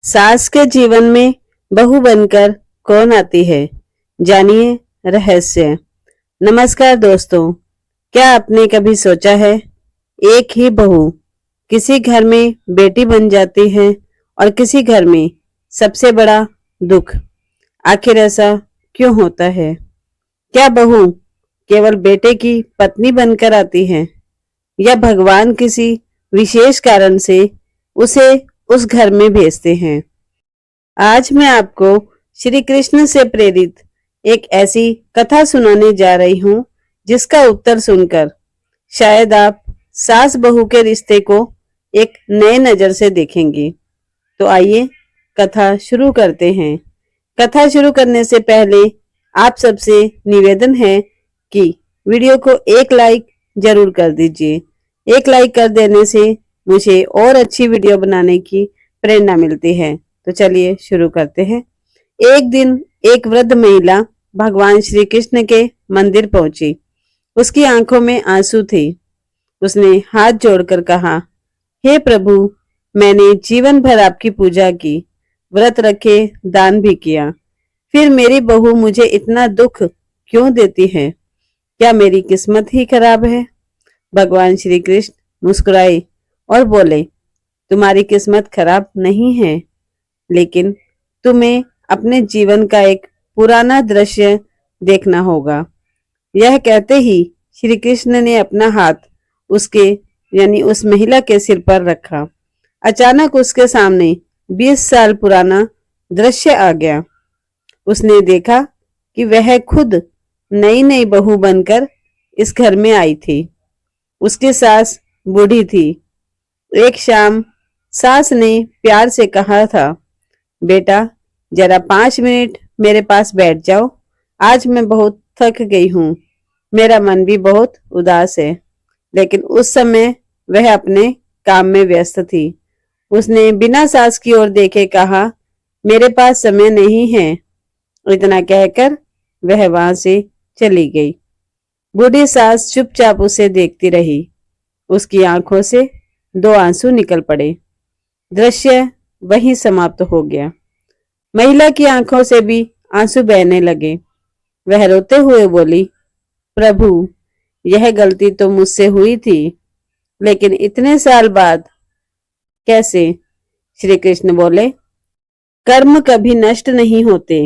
सास के जीवन में बहू बनकर कौन आती है, जानिए रहस्य। नमस्कार दोस्तों, क्या आपने कभी सोचा है एक ही बहू किसी घर में बेटी बन जाती है और किसी घर में सबसे बड़ा दुख। आखिर ऐसा क्यों होता है? क्या बहू केवल बेटे की पत्नी बनकर आती है या भगवान किसी विशेष कारण से उसे उस घर में भेजते हैं? आज मैं आपको श्री कृष्ण से प्रेरित एक ऐसी कथा सुनाने जा रही हूँ जिसका उत्तर सुनकर शायद आप सास बहू के रिश्ते को एक नए नजर से देखेंगे। तो आइए कथा शुरू करते हैं। कथा शुरू करने से पहले आप सबसे निवेदन है कि वीडियो को एक लाइक जरूर कर दीजिए। एक लाइक कर देने से मुझे और अच्छी वीडियो बनाने की प्रेरणा मिलती है। तो चलिए शुरू करते हैं। एक दिन एक वृद्ध महिला भगवान श्री कृष्ण के मंदिर पहुंची। उसकी आंखों में आंसू थे। उसने हाथ जोड़कर कहा, हे प्रभु, मैंने जीवन भर आपकी पूजा की, व्रत रखे, दान भी किया, फिर मेरी बहू मुझे इतना दुख क्यों देती है? क्या मेरी किस्मत ही खराब है? भगवान श्री कृष्ण मुस्कुराए और बोले, तुम्हारी किस्मत खराब नहीं है, लेकिन तुम्हें अपने जीवन का एक पुराना दृश्य देखना होगा। यह कहते ही श्री कृष्ण ने अपना हाथ उसके यानी उस महिला के सिर पर रखा। अचानक उसके सामने 20 साल पुराना दृश्य आ गया। उसने देखा कि वह खुद नई नई बहू बनकर इस घर में आई थी। उसकी सास बूढ़ी थी। एक शाम सास ने प्यार से कहा था, बेटा जरा 5 मिनट मेरे पास बैठ जाओ, आज मैं बहुत थक गई हूँ, मेरा मन भी बहुत उदास है। लेकिन उस समय वह अपने काम में व्यस्त थी। उसने बिना सास की ओर देखे कहा, मेरे पास समय नहीं है। इतना कहकर वह वहां से चली गई। बूढ़ी सास चुपचाप उसे देखती रही। उसकी आंखों से 2 आंसू निकल पड़े। दृश्य वहीं समाप्त हो गया। महिला की आंखों से भी आंसू बहने लगे। वह रोते हुए बोली, प्रभु, यह गलती तो मुझसे हुई थी, लेकिन इतने साल बाद कैसे? श्री कृष्ण बोले, कर्म कभी नष्ट नहीं होते,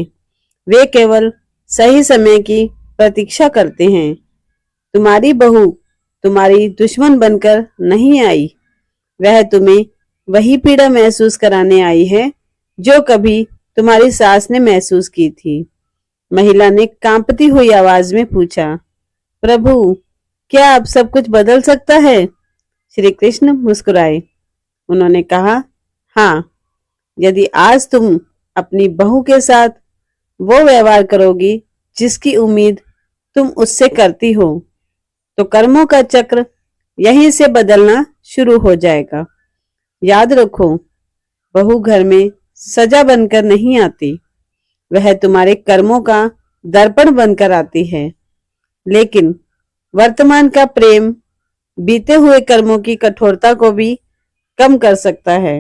वे केवल सही समय की प्रतीक्षा करते हैं। तुम्हारी बहू तुम्हारी दुश्मन बनकर नहीं आई, वह तुम्हें वही पीड़ा महसूस कराने आई है जो कभी तुम्हारी सास ने महसूस की थी। महिला ने कांपती हुई आवाज में पूछा, प्रभु, क्या अब सब कुछ बदल सकता है? श्री कृष्ण मुस्कुराए। उन्होंने कहा, हाँ, यदि आज तुम अपनी बहू के साथ वो व्यवहार करोगी जिसकी उम्मीद तुम उससे करती हो, तो कर्मों का चक्र यहीं से बदलना शुरू हो जाएगा। याद रखो, बहू घर में सजा बनकर नहीं आती, वह तुम्हारे कर्मों का दर्पण बनकर आती है। लेकिन वर्तमान का प्रेम बीते हुए कर्मों की कठोरता को भी कम कर सकता है।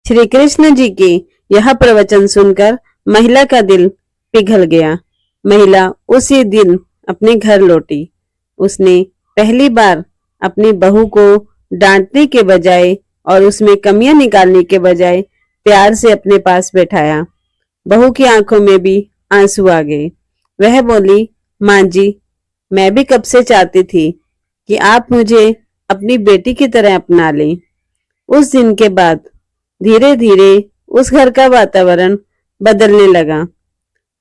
श्री कृष्ण जी के यह प्रवचन सुनकर महिला का दिल पिघल गया। महिला उसी दिन अपने घर लौटी। उसने पहली बार अपनी बहू को डांटने के बजाय और उसमें कमियां निकालने के बजाय प्यार से अपने पास बैठाया। बहू की आंखों में भी आंसू आ गए। वह बोली, मां जी, मैं भी कब से चाहती थी कि आप मुझे अपनी बेटी की तरह अपना लें। उस दिन के बाद धीरे धीरे उस घर का वातावरण बदलने लगा।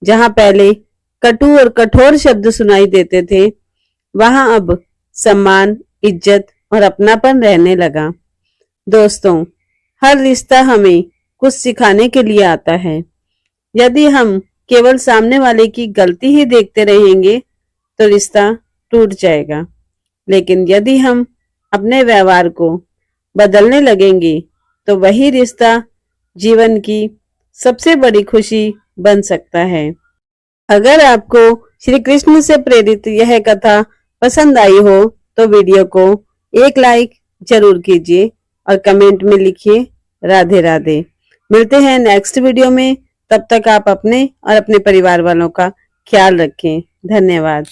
जहां पहले कटु और कठोर शब्द सुनाई देते थे, वहां अब सम्मान, इज्जत और अपनापन रहने लगा। दोस्तों, हर रिश्ता हमें कुछ सिखाने के लिए आता है। यदि हम केवल सामने वाले की गलती ही देखते रहेंगे तो रिश्ता टूट जाएगा। लेकिन यदि हम अपने व्यवहार को बदलने लगेंगे तो वही रिश्ता जीवन की सबसे बड़ी खुशी बन सकता है। अगर आपको श्री कृष्ण से प्रेरित यह कथा पसंद आई हो तो वीडियो को एक लाइक जरूर कीजिए और कमेंट में लिखिए, राधे राधे। मिलते हैं नेक्स्ट वीडियो में। तब तक आप अपने और अपने परिवार वालों का ख्याल रखें। धन्यवाद।